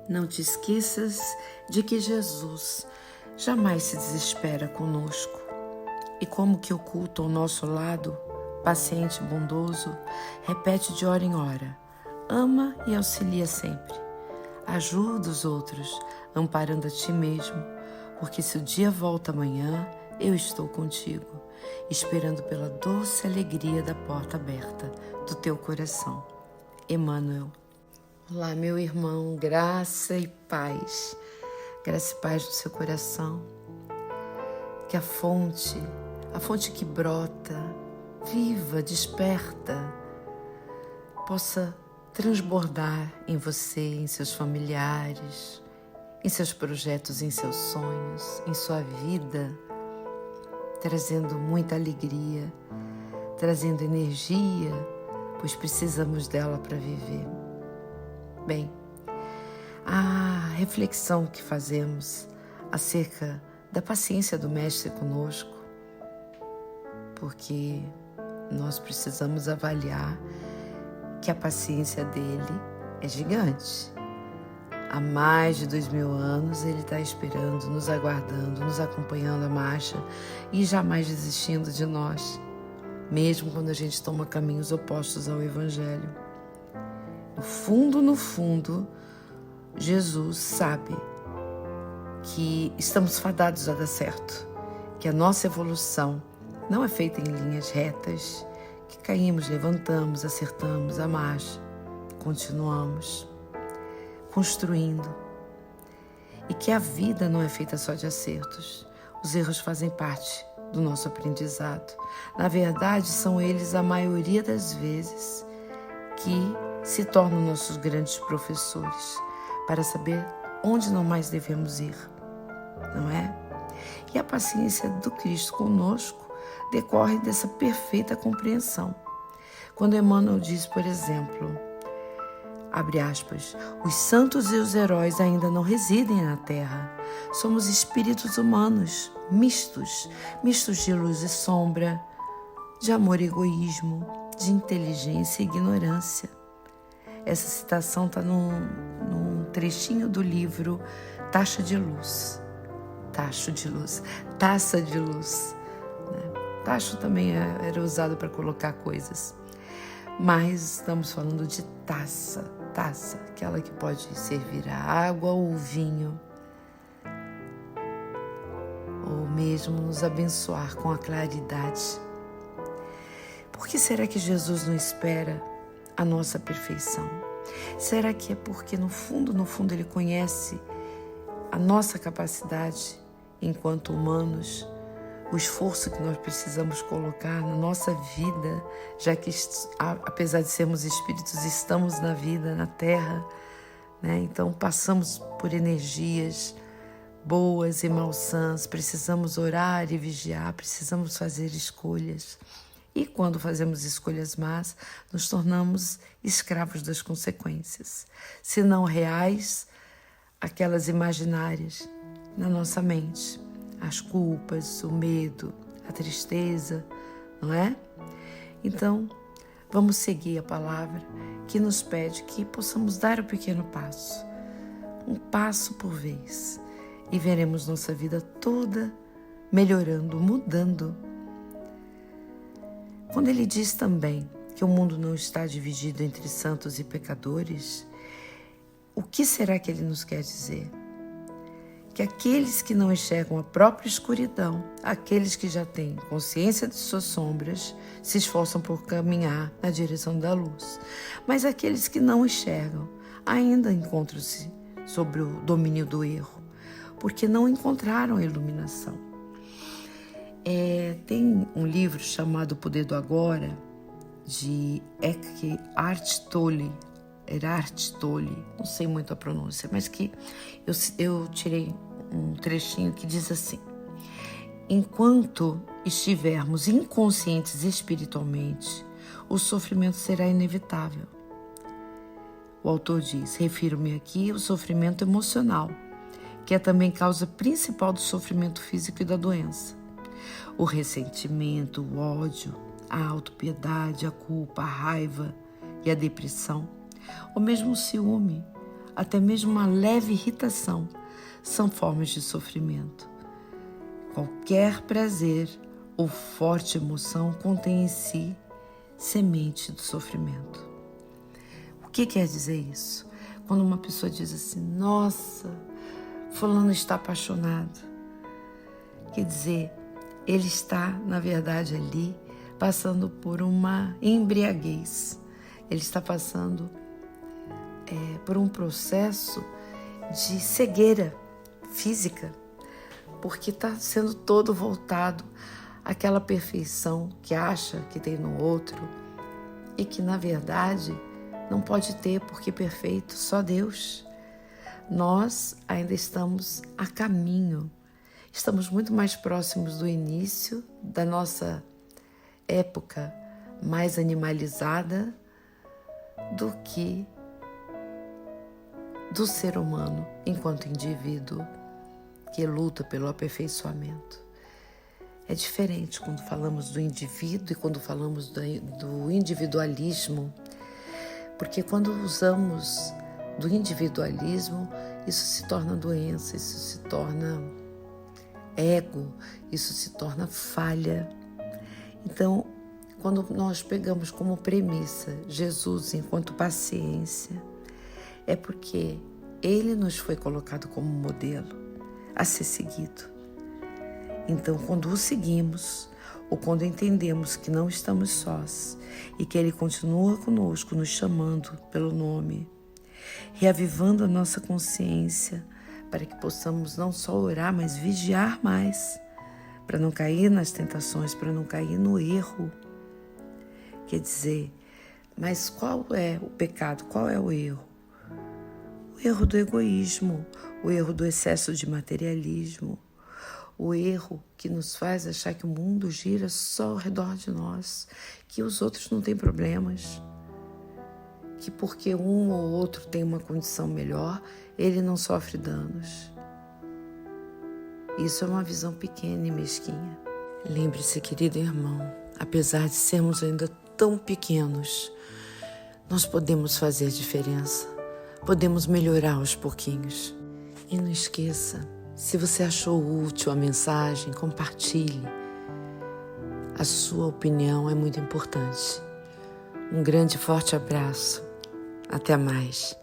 Não te esqueças de que Jesus jamais se desespera conosco. E como que oculto ao nosso lado, paciente e bondoso, repete de hora em hora: ama e auxilia sempre. Ajuda os outros, amparando a ti mesmo, porque se o dia volta amanhã, eu estou contigo, esperando pela doce alegria da porta aberta do teu coração. Emmanuel. Olá, meu irmão, graça e paz. Graça e paz no seu coração. Que a fonte que brota, viva, desperta, possa transbordar em você, em seus familiares, em seus projetos, em seus sonhos, em sua vida, trazendo muita alegria, trazendo energia, pois precisamos dela para viver. Bem, a reflexão que fazemos acerca da paciência do Mestre conosco, porque nós precisamos avaliar que a paciência dele é gigante. Há mais de 2000 anos ele está esperando, nos aguardando, nos acompanhando a marcha e jamais desistindo de nós, mesmo quando a gente toma caminhos opostos ao Evangelho. No fundo, Jesus sabe que estamos fadados a dar certo, que a nossa evolução não é feita em linhas retas, que caímos, levantamos, acertamos a marcha, continuamos construindo, e que a vida não é feita só de acertos. Os erros fazem parte do nosso aprendizado. Na verdade, são eles a maioria das vezes que se tornam nossos grandes professores para saber onde não mais devemos ir, não é? E a paciência do Cristo conosco decorre dessa perfeita compreensão. Quando Emmanuel diz, por exemplo, abre aspas, os santos e os heróis ainda não residem na terra. Somos espíritos humanos, mistos de luz e sombra, de amor e egoísmo, de inteligência e ignorância. Essa citação está num trechinho do livro Taça de Luz. Tacho também era usado para colocar coisas, mas estamos falando de taça, aquela que pode servir a água ou o vinho, ou mesmo nos abençoar com a claridade. Por que será que Jesus não espera a nossa perfeição? Será que é porque no fundo ele conhece a nossa capacidade enquanto humanos, o esforço que nós precisamos colocar na nossa vida, já que, apesar de sermos espíritos, estamos na vida, na Terra, né? Então passamos por energias boas e malsãs, precisamos orar e vigiar, precisamos fazer escolhas. E quando fazemos escolhas más, nos tornamos escravos das consequências, se não reais, aquelas imaginárias na nossa mente. As culpas, o medo, a tristeza, não é? Então, vamos seguir a palavra que nos pede que possamos dar o pequeno passo, um passo por vez, e veremos nossa vida toda melhorando, mudando. Quando ele diz também que o mundo não está dividido entre santos e pecadores, o que será que ele nos quer dizer? Que aqueles que não enxergam a própria escuridão, aqueles que já têm consciência de suas sombras, se esforçam por caminhar na direção da luz. Mas aqueles que não enxergam ainda encontram-se sob o domínio do erro, porque não encontraram a iluminação. Tem um livro chamado O Poder do Agora, de Eckhart Tolle, não sei muito a pronúncia, mas que eu tirei um trechinho que diz assim: enquanto estivermos inconscientes espiritualmente, o sofrimento será inevitável. O autor diz: refiro-me aqui ao sofrimento emocional, que é também causa principal do sofrimento físico e da doença. O ressentimento, o ódio, a autopiedade, a culpa, a raiva e a depressão, ou mesmo o ciúme, até mesmo uma leve irritação, são formas de sofrimento. Qualquer prazer ou forte emoção contém em si semente do sofrimento. O que quer dizer isso? Quando uma pessoa diz assim, nossa, fulano está apaixonado. Quer dizer, ele está, na verdade, ali, passando por uma embriaguez. Ele está passando por um processo de cegueira física, porque está sendo todo voltado àquela perfeição que acha que tem no outro e que, na verdade, não pode ter, porque perfeito só Deus. Nós ainda estamos a caminho, estamos muito mais próximos do início da nossa época mais animalizada do que do ser humano enquanto indivíduo que luta pelo aperfeiçoamento. É diferente quando falamos do indivíduo e quando falamos do individualismo, porque quando usamos do individualismo, isso se torna doença, isso se torna ego, isso se torna falha. Então, quando nós pegamos como premissa Jesus enquanto paciência, é porque Ele nos foi colocado como modelo a ser seguido. Então, quando o seguimos, ou quando entendemos que não estamos sós e que Ele continua conosco, nos chamando pelo nome, reavivando a nossa consciência para que possamos não só orar, mas vigiar mais, para não cair nas tentações, para não cair no erro. Quer dizer, mas qual é o pecado? Qual é o erro? O erro do egoísmo, o erro do excesso de materialismo, o erro que nos faz achar que o mundo gira só ao redor de nós, que os outros não têm problemas, que porque um ou outro tem uma condição melhor, ele não sofre danos. Isso é uma visão pequena e mesquinha. Lembre-se, querido irmão, apesar de sermos ainda tão pequenos, nós podemos fazer diferença, podemos melhorar aos pouquinhos. E não esqueça, se você achou útil a mensagem, compartilhe. A sua opinião é muito importante. Um grande e forte abraço. Até mais.